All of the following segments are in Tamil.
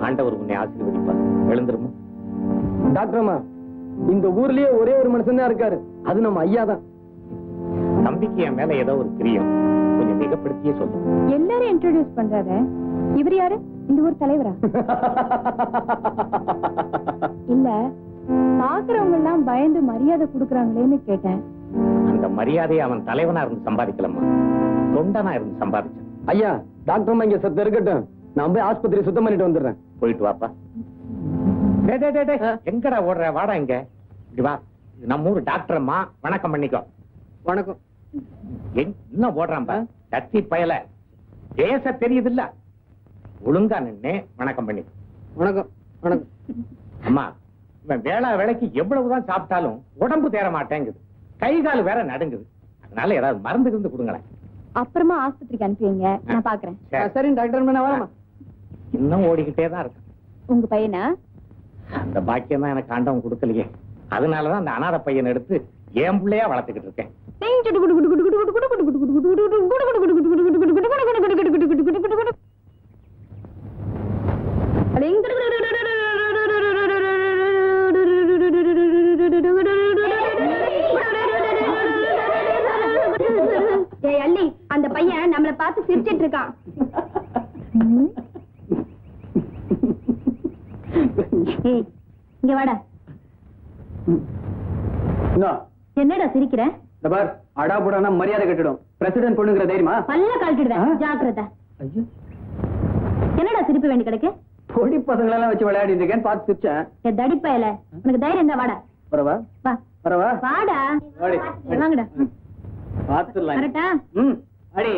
ஆண்டவர் உன்னை ஆசீர்வதிப்பார். எழுந்துருமா. டாக்டர் அம்மா, இந்த ஊர்லயே ஒரே ஒரு மனுஷன் தான் இருக்காரு, அது நம்ம ஐயா தான். தம்பிக்கு என் மேல ஏதோ ஒரு பிரியம், கொஞ்சம் மிகப்படுத்தியே சொல்லும். எல்லாரும் இன்ட்ரோடியூஸ் பண்றாரு. இவர் யாரு? இந்த ஊர் தலைவரா? இல்ல, பாக்குறவங்க எல்லாம் பயந்து மரியாதை கொடுக்கறாங்களேன்னு கேட்டேன். அந்த மரியாதையை அவன் தலைவனா இருந்து சம்பாதிக்கலம்மா, தொண்டனா இருந்து சம்பாதிச்சான். ஐயா, டாக்டர் அம்மா இங்க சத்து இருக்கட்டும், நான் போய் ஆஸ்பத்திரி சுத்தம் பண்ணிட்டு வந்துடுறேன். போயிட்டு வாப்பா. எங்கடா ஓடுற? வாடா இங்க. இப்படி வா. இது நம்ம ஊர் டாக்டர் அம்மா. வணக்கம் பண்ணிக்கோ. வணக்கம். என்ன ஓடுறான்பா கத்தி பயல? பேச தெரியுது இல்ல? ஒழுங்கா நின்னு வணக்கம் பண்ணி. வணக்கம். வணக்கம். அம்மா, இவன் வேளைக்கு எவ்வளவுதான் சாப்பிட்டாலும் உடம்பு தேர மாட்டேங்குது, கை கால் வேற நடுங்குது. அதனால ஏதாவது மருந்து இருந்து கொடுங்களேன். அப்புறமா ஆஸ்பத்திரிக்கு அனுப்பிங்க, நான் பாக்குறேன். சரி டாக்டர், வரமா? இன்னும் ஓடிக்கிட்டே தான் இருக்கு. உங்க பையனா? அந்த பாக்கியம் தான் எனக்கு ஆண்டவன் கொடுக்கலையே. அதனாலதான் அந்த அனாதை பையன் எடுத்து என் பிள்ளையா வளர்த்துக்கிட்டு இருக்கேன். அள்ளி, அந்த பையன் நம்மளை பார்த்து சிரிச்சிட்டு இருக்கான். இங்க வாடா. என்னடா சிரிக்கிற? அடாபுடானா மரியாதை கட்டிடும். பிரசிடென்ட் பொண்ணுங்கிற தைரியமா? பல்ல கழட்டிடுவேன், ஜாக்கிரதை. என்னடா சிரிப்பு வேண்டி கிடக்கு? பொடி பசங்களை எல்லாம் வச்சு விளையாடிட்டு இருக்கேன், பார்த்து சிரிச்சேன். தடிப்பயல, உனக்கு தைரியம் தான். வாடா. வரவா? வா. வரவா? வாடா. வாங்கடா. பாத்துடலாம். கரெக்டா? அடி.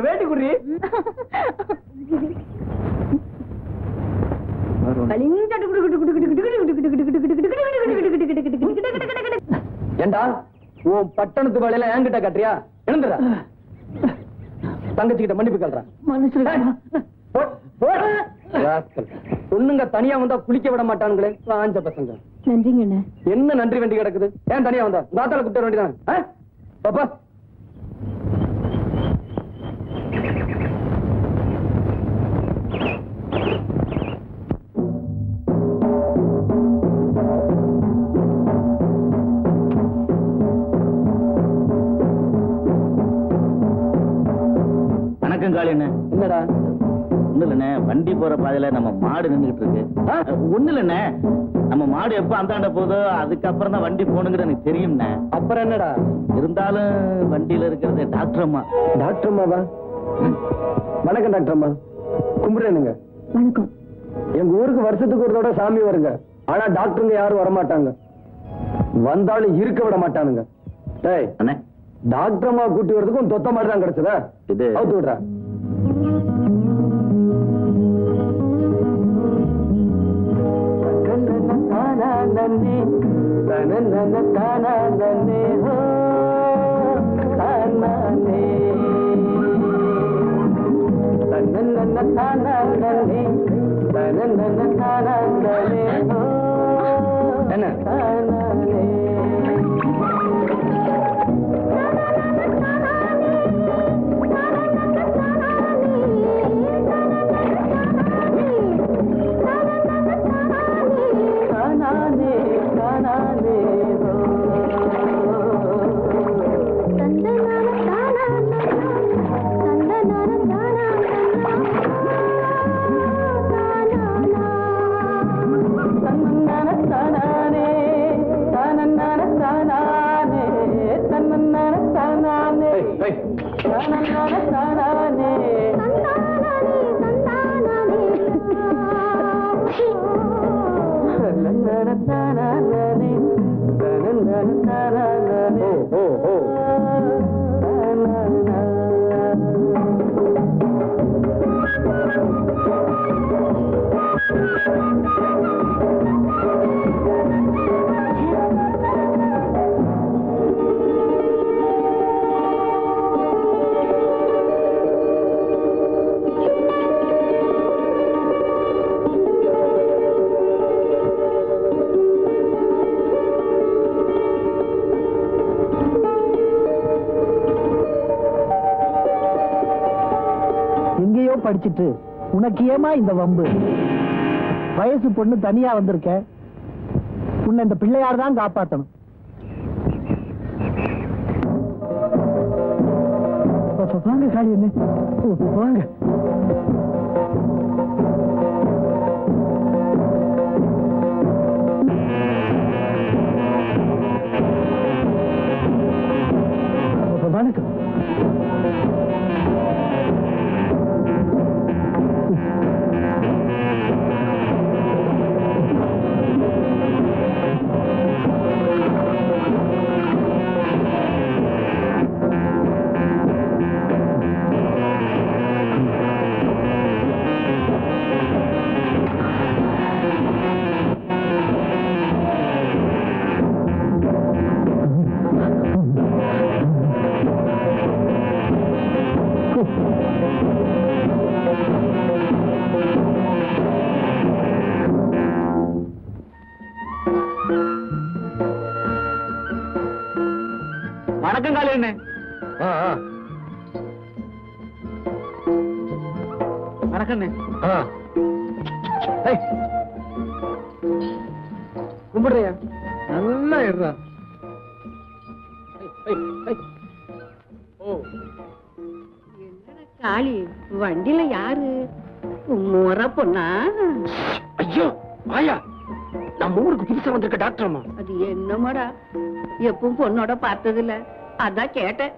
வேட்டி குடி. ஏண்டா உன் பட்டணத்து வேலையில என்கிட்ட கட்டுறியா? எழுந்துடா. தங்கச்சிக்கிட்ட மன்னிப்பு கேள்றா. பொண்ணுங்க தனியா வந்தா குளிக்க விட மாட்டானுங்களே, ஆஞ்ச பசங்க. நன்றிங்க. என்ன நன்றி வேண்டி கிடக்குது? ஏன் தனியா வந்தா காத்தால கூப்பிட வேண்டியதான். பாப்பா, என்னடா? ஒண்ணு இல்லண்ணே, வண்டி போற பாதையில நம்ம மாடு நின்றுகிட்டு இருக்கு. ஒண்ணு இல்லண்ணே, நம்ம மாடு எப்ப அந்தாண்ட போதோ அதுக்கப்புறம் தான் வண்டி போகணுங்கிறது எனக்கு தெரியும்ண்ணே. அப்புறம் என்னடா? இருந்தாலும் வண்டியில இருக்கிறது டாக்டர் அம்மா. டாக்டர் அம்மாவா? வணக்கம் டாக்டர் அம்மா. கும்பிடுறேனுங்க. வணக்கம். எங்க ஊருக்கு வருஷத்துக்கு ஒரு தடவை சாமி வருங்க. ஆனா டாக்டருங்க யாரும் வரமாட்டாங்க, வந்தாலும் இருக்க விட மாட்டானுங்க. டேய் அண்ணே, டாக்டர் அம்மா கூட்டி வரதுக்கும் தொத்த மாதிரி தான் கிடைச்சதா? இது அவுத்து விடுறா. என்ன படிச்சிட்டு உனக்கு ஏமா இந்த வம்பு? வயசு பொண்ணு தனியா வந்திருக்க, உன்னை இந்த பிள்ளையார் தான் காப்பாத்தணும். வாங்க காளி என்ன, வாங்க. வணக்கம். வணக்கம் காலி என்ன. வணக்கம் கும்பிடுறியா? நல்லா இருறா. காளி வண்டியில யாரு? முறை பொண்ணா? ஐயோ ஆயா, நம்ம ஊருக்கு புதுசா வந்திருக்க டாக்டர் அம்மா. அது என்னமாடா, எப்பவும் பொண்ணோட பார்த்ததில்ல, அதான் கேட்டேன்.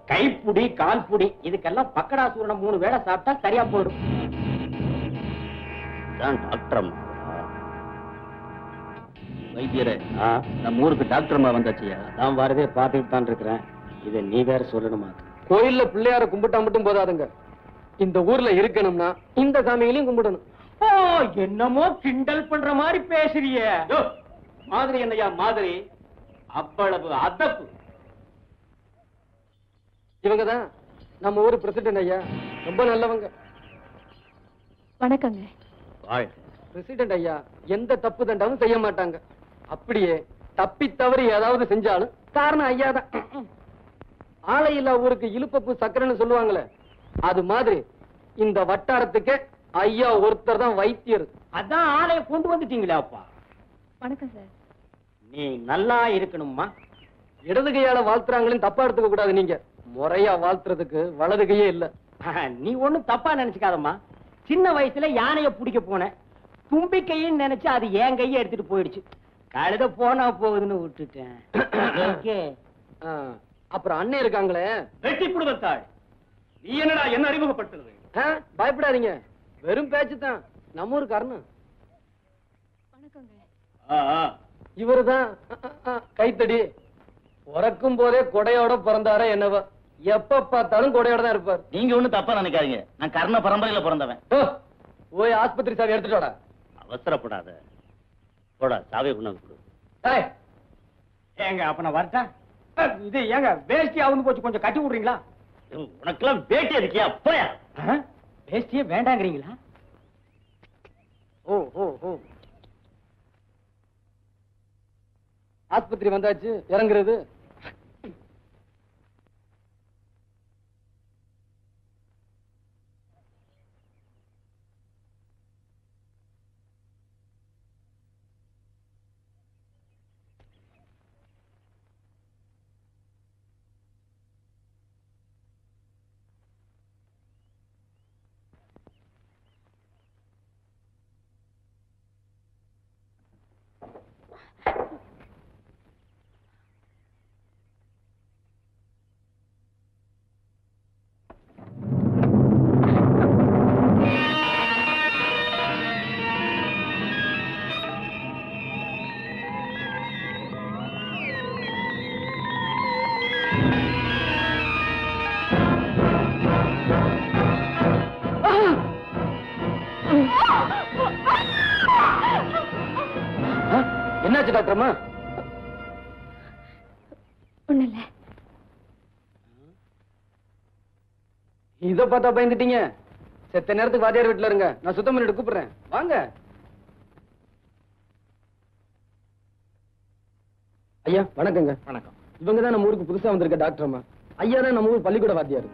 கைப்புடி கால் புடி இதுக்கெல்லாம் பக்கடா சூரணம் 3 வேளை சாப்பிட்டா சரியா போயிடும். டாக்டர் அம்மா வைத்தியரே, நம்ம ஊருக்கு டாக்டர் அம்மா வந்தாச்சியா? நான் வரதே பார்த்துட்டு தான் இருக்கிறேன். இதை நீ வேற சொல்லணுமா? கோயில்ல பிள்ளையார கும்பிட்டா மட்டும் போதாதுங்க, இந்த ஊர்ல இருக்கணும்னா இந்த சாமிகளையும் கும்பிடணும். ஓ, என்னமோ கிண்டல் பண்ற மாதிரி பேசுறிய. மாதிரி என்னையா மாதிரி? அவ்வளவு அதப்பு. இவங்கதான் நம்ம ஊரு பிரசிடென்ட் ஐயா, ரொம்ப நல்லவங்க. வணக்கங்க. பிரசிடென்ட் ஐயா எந்த தப்பு தண்டாவும் செய்ய மாட்டாங்க. அப்படியே தப்பி தவறி ஏதாவது செஞ்சாலும் காரணம் ஐயா தான். ஆலையில்லா ஊருக்கு இழுப்பப்பு சக்கரைன்னு சொல்லுவாங்களே, அது மாதிரி இந்த வட்டாரத்துக்கு ஐயா ஒருத்தர் தான் வைத்தியர். அதான் ஆளைய கொண்டு வந்துட்டீங்களா அப்பா? வணக்கம் சார். நீ நல்லா இருக்கணும்மா. இடது கையால வாழ்த்துறாங்கன்னு தப்பா எடுத்துக்க கூடாது. நீங்க முறையா வாழ்த்துறதுக்கு வலது கையே இல்ல. நீ ஒண்ணும் தப்பா நினைச்சுக்காதம்மா. சின்ன வயசுல யானைய பிடிக்க போனேன், தும்பிக்கைன்னு நினைச்சு அது என் கையை எடுத்துட்டு போயிடுச்சு. கழுத போனா போகுதுன்னு விட்டுட்டேன். அப்புறம் அண்ணன் இருக்காங்களே, வெட்டி புடுவத்தாள். நீ என்னடா என்ன அறிமுகப்படுத்துறது? பயப்படாதீங்க, வெறும் பேச்சு தான். நம்ம ஊருக்கு அருண். வணக்கங்க. இவருதான் கைத்தடி. பிறக்கும் போதே கொடையோட பிறந்தாரா என்னவா, எப்ப பார்த்தாலும் கொடையோட தான் இருப்பார். நீங்க ஒண்ணும் தப்பா நினைக்காதீங்க, நான் கர்ண பரம்பரையில பிறந்தவன். போய் ஆஸ்பத்திரி சாவி எடுத்துட்டு வாடா. அவசரப்படாத, போடா சாவியை கொண்டாந்து கொடு. ஏங்க அப்ப நான் வரட்டா? இது ஏங்க வேஷ்டி ஆகுன்னு போச்சு, கொஞ்சம் கட்டி விடுறீங்களா? உனக்கெல்லாம் வேட்டி இருக்கியா? போயா. வேஷ்டியே வேண்டாங்கிறீங்களா? ஓ ஓ ஓ, ஆஸ்பத்திரி வந்தாச்சு, இறங்குறது. என்னாச்சு டாக்டர்மா? ஒண்ணு இல்ல. இத பார்த்தா பயந்துட்டீங்க. செத்த நேரத்துக்கு வாத்தியார் வீட்டுல இருங்க, நான் சுத்தம் பண்ணிட்டு கூப்பிடுறேன். வாங்க. ஐயா வணக்கங்க. வணக்கம். இவங்க தான் நம்ம ஊருக்கு புதுசா வந்திருக்க டாக்டர் அம்மா. ஐயா தான் நம்ம ஊர் பள்ளிக்கூட வாத்தியார்.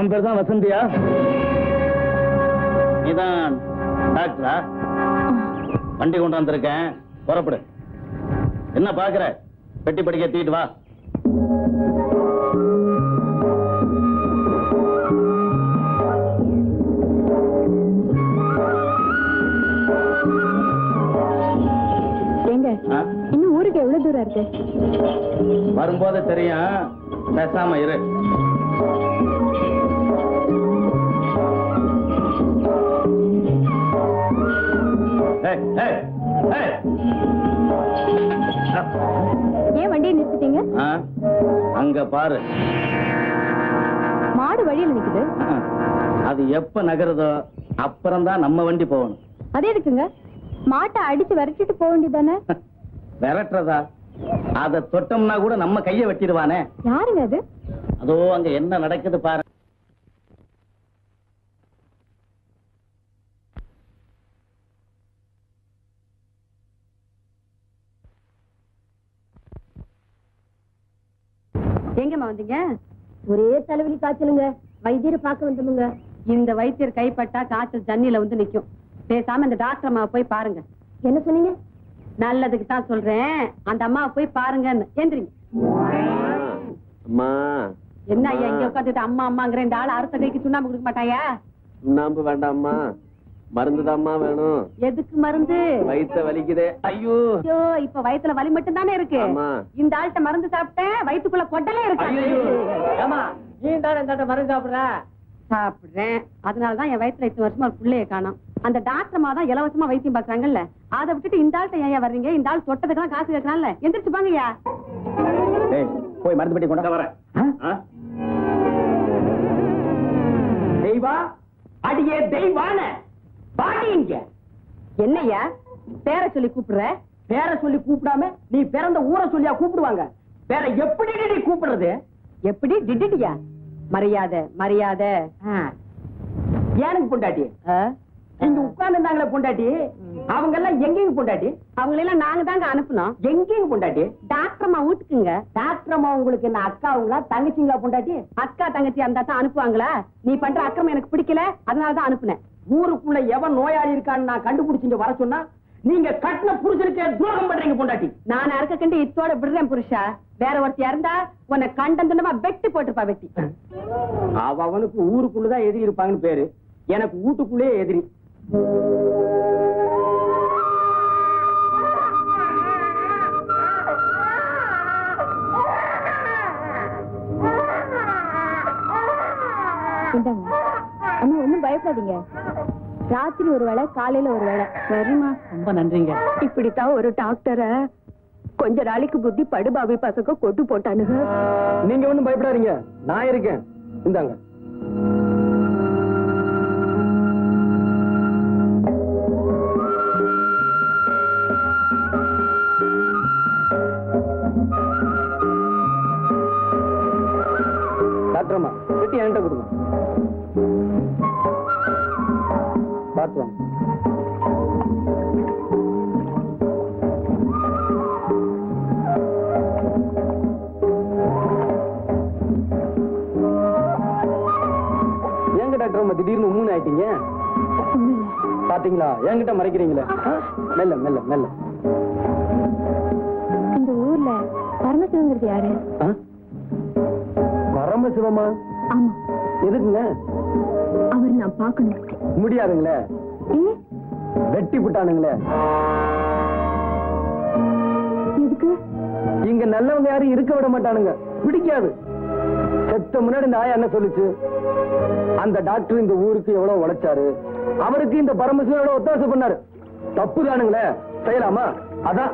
உன் பேர் தான் வசந்தியா? நீதான் டாக்டரா? வண்டி கொண்டு வந்திருக்கேன், புறப்படு. என்ன பாக்குற? பெட்டி படிக்க தீட்டு வா. இன்னும் ஊருக்கு எவ்வளவு தூரம் இருக்கு? வரும்போது தெரியும், பேசாம இரு. ஏன் வண்டியை நிறுத்திட்டீங்க? அங்க பாரு, மாடு வழியில் நிக்குது. அது எப்ப நகருதோ அப்புறம்தான் நம்ம வண்டி போகணும். அதே இருக்குங்க, மாட்டை அடிச்சு விரட்டிட்டு போக வேண்டியதானே? விரட்டுறதா? அத தொட்டோம்னா கூட நம்ம கைய வெட்டிடுவானே. யாருங்க அது? அதோ அங்க என்ன நடக்குது பாரு. எங்கம்மா வந்தீங்க? ஒரே தலைவலி காய்ச்சலுங்க, வைத்தியரை பார்க்க வந்தோமுங்க. இந்த வைத்தியர் கைப்பட்டா காய்ச்சல் தண்ணியில வந்து நிக்கும். பேசாம இந்த டாக்டர் அம்மாவை போய் பாருங்க. என்ன சொன்னீங்க? நல்லதுக்கு தான் சொல்றேன், அந்த அம்மாவை போய் பாருங்கன்னு. எந்திரிங்க. அம்மா, என்ன ஐயா இங்க உட்காந்துட்டு அம்மா அம்மாங்கிற? இந்த ஆள் அறுத்த கைக்கு சுண்ணாம்பு கொடுக்க மாட்டாயா? சுண்ணாம்பு வேண்டாம்மா, மருந்துதாம்மா வேணும். எதுக்கு மருந்து? வயித்த வலிக்குதே. ஐயோ, ஐயோ, இப்ப வயித்துல வலி மட்டும் தானே இருக்கு. இந்த ஆள்கிட்ட மருந்து சாப்பிட்டேன், வயித்துக்குள்ள கொட்டலே இருக்கு. ஏமா நீ தானே இந்த மருந்து சாப்பிடுற? சாப்பிடுறேன், அதனாலதான் என் வயித்துல 8 வருஷமா ஒரு பிள்ளைய காணோம். அந்த டாக்டர்மா தான் இலவசமா வைத்தியம் பாக்குறாங்கல்ல, அதை விட்டுட்டு இந்த ஆள்கிட்ட ஏன் வர்றீங்க? இந்த ஆள் தொட்டதுக்கெல்லாம் காசு கேட்கறான்ல, எந்திரிச்சு பாங்கய்யா. போய் மருந்து பெட்டி கொண்டு வரேன். தெய்வா, அடியே தெய்வான பாடி இங்க. என்னய்யா பேரை சொல்லி கூப்பிடுற? பேரை சொல்லி கூப்பிடாம நீ பிறந்த ஊரை சொல்லியா கூப்பிடுவாங்க? வேற எப்படி நீ கூப்பிடுறது? எப்படி டிடியா? மரியாதை மரியாதை. ஏனுக்கு பொண்டாட்டி? இங்க உட்கார்ந்து இருந்தாங்களே பொண்டாட்டி, அவங்க எல்லாம் எங்கேயும் பொண்டாட்டி? அவங்களெல்லாம் நாங்க தாங்க அனுப்புனோம். எங்கேயும் பொண்டாட்டி? டாக்டர் அம்மா வீட்டுக்குங்க. டாக்டர் அம்மா உங்களுக்கு என்ன அக்காவுங்களா தங்கச்சிங்களா பொண்டாட்டி? அக்கா தங்கச்சி அந்த தான் அனுப்புவாங்களா? நீ பண்ற அக்கிரமம் எனக்கு பிடிக்கல, அதனாலதான் அனுப்புனேன். ஊருக்குள்ள எவன் நோயாளி இருக்கான்னு நான் கண்டுபிடிச்சிட்டு வர சொன்னா நீங்க கட்டின புருஷனுக்கே துரோகம் பண்றீங்க பொண்டாட்டி. நான் அறுக்க கண்டு இத்தோட விடுறேன் புருஷா. வேற ஒருத்தி இருந்தா உன்னை கண்டந்தனமா வெட்டி போட்டுப்பா. வெட்டி அவனுக்கு ஊருக்குள்ளதான் எதிரி இருப்பாங்கன்னு பேரு, எனக்கு வீட்டுக்குள்ளே எதிரி. அம்மா ஒண்ணும் பயப்படாதீங்க, ராத்திரி ஒரு வேளை காலையில ஒரு வேளை. சரிம்மா, ரொம்ப நன்றிங்க. இப்படித்தான் ஒரு டாக்டரை கொஞ்ச நாளைக்கு புத்தி படுபாவி பசங்க கொட்டு போட்டானுங்க. நீங்க ஒண்ணும் பயப்படாதீங்க, நான் இருக்கேன். இந்தாங்க. டாக்டர்மா, பெட்டி என்கிட்ட கொடுங்க. பார்த்து வாங்க. ஏங்க டாக்டர் திடீர்னு மூணு ஆயிட்டீங்க? பாத்தீங்களா, என்கிட்ட மறைக்கிறீங்களே. மெல்ல மெல்ல மெல்ல. இந்த ஊர்ல பரமசிவங்கிறது யாரு? பரமசிவமா? ஆமா. எதுக்குங்க? அவர் நான் பார்க்கணும். முடியாதுங்களே, வெட்டி விட்டானுங்களே. எதுக்கு? இங்க நல்லவங்க யாரும் இருக்க விட மாட்டானுங்க, பிடிக்காது. செத்த முன்னாடி இந்த ஆயா என்ன சொல்லுச்சு? அந்த டாக்டர் இந்த ஊருக்கு எவ்வளவு உழைச்சாரு, அவருக்கு இந்த பரமசிவம் எவ்வளவு ஒத்தாசை பண்ணாரு. தப்பு தானுங்களே, செய்யலாமா? அதான்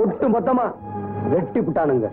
ஒட்டு மொத்தமா வெட்டி விட்டானுங்க.